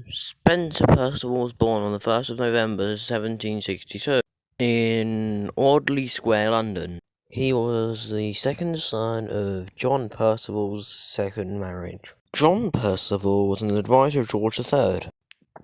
Spencer Perceval was born on the 1st of November 1762 in Audley Square, London. He was the second son of John Perceval's second marriage. John Perceval was an advisor of George III.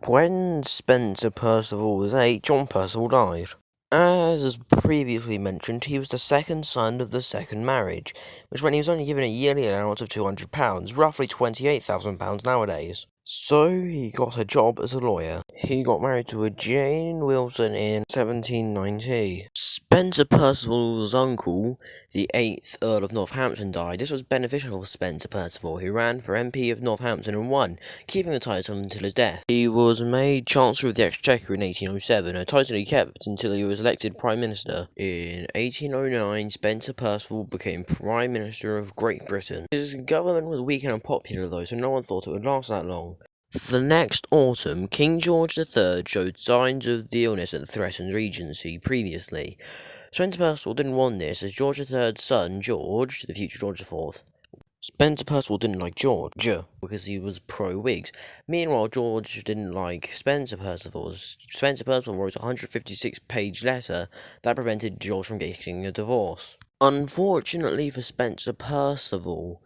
When Spencer Perceval was 8, John Perceval died. As previously mentioned, he was the second son of the second marriage, which meant he was only given a yearly allowance of £200, roughly £28,000 nowadays. So he got a job as a lawyer. He got married to a Jane Wilson in 1790. Spencer Perceval's uncle, the 8th Earl of Northampton, died. This was beneficial for Spencer Perceval, who ran for MP of Northampton and won, keeping the title until his death. He was made Chancellor of the Exchequer in 1807, a title he kept until he was elected Prime Minister. In 1809, Spencer Perceval became Prime Minister of Great Britain. His government was weak and unpopular though, so no one thought it would last that long. The next autumn, King George III showed signs of the illness that threatened regency previously. Spencer Perceval didn't want this, as George III's son, George, the future George IV, Spencer Perceval didn't like George because he was pro-Whigs. Meanwhile, George didn't like Spencer Perceval. Spencer Perceval wrote a 156-page letter that prevented George from getting a divorce. Unfortunately for Spencer Perceval,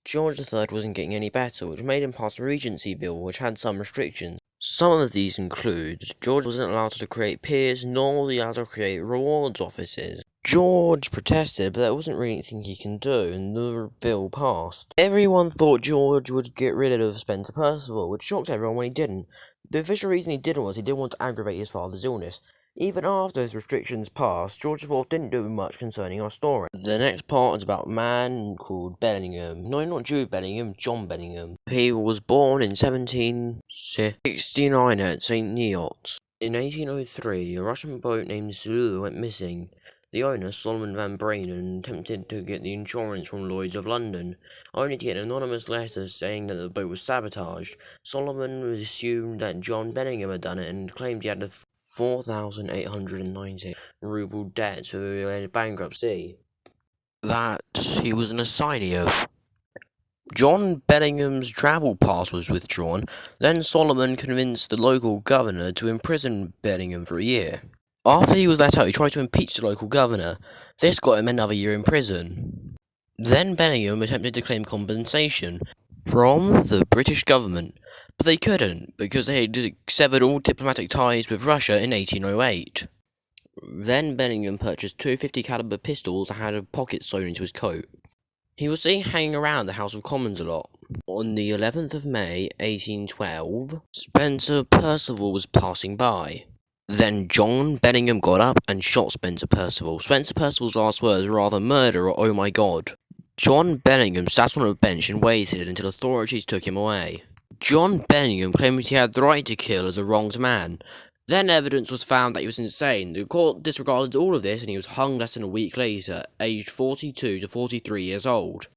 George III wasn't getting any better, which made him pass a regency bill which had some restrictions. Some of these include, George wasn't allowed to create peers, nor was he allowed to create rewards offices. George protested, but there wasn't really anything he can do, and the bill passed. Everyone thought George would get rid of Spencer Perceval, which shocked everyone when he didn't. The official reason he didn't was he didn't want to aggravate his father's illness. Even after his restrictions passed, George IV didn't do much concerning our story. The next part is about a man called Bellingham. No, not Jude Bellingham, John Bellingham. He was born in 1769 at St. Neots. In 1803, a Russian boat named Sulu went missing. The owner, Solomon Van Branen, attempted to get the insurance from Lloyd's of London, only to get an anonymous letter saying that the boat was sabotaged. Solomon assumed that John Bellingham had done it and claimed he had a 4,890 ruble debt to bankruptcy that he was an assignee of. John Bellingham's travel pass was withdrawn. Then Solomon convinced the local governor to imprison Bellingham for a year. After he was let out, he tried to impeach the local governor. This got him another year in prison. Then Bellingham attempted to claim compensation from the British government, but they couldn't, because they had severed all diplomatic ties with Russia in 1808. Then Bellingham purchased two .50 caliber pistols and had a pocket sewn into his coat. He was seen hanging around the House of Commons a lot. On the 11th of May, 1812, Spencer Perceval was passing by. Then John Bellingham got up and shot Spencer Perceval. Spencer Perceval's last words were either murder or oh my god. John Bellingham sat on a bench and waited until authorities took him away. John Bellingham claimed he had the right to kill as a wronged man. Then evidence was found that he was insane. The court disregarded all of this and he was hung less than a week later, aged 42 to 43 years old.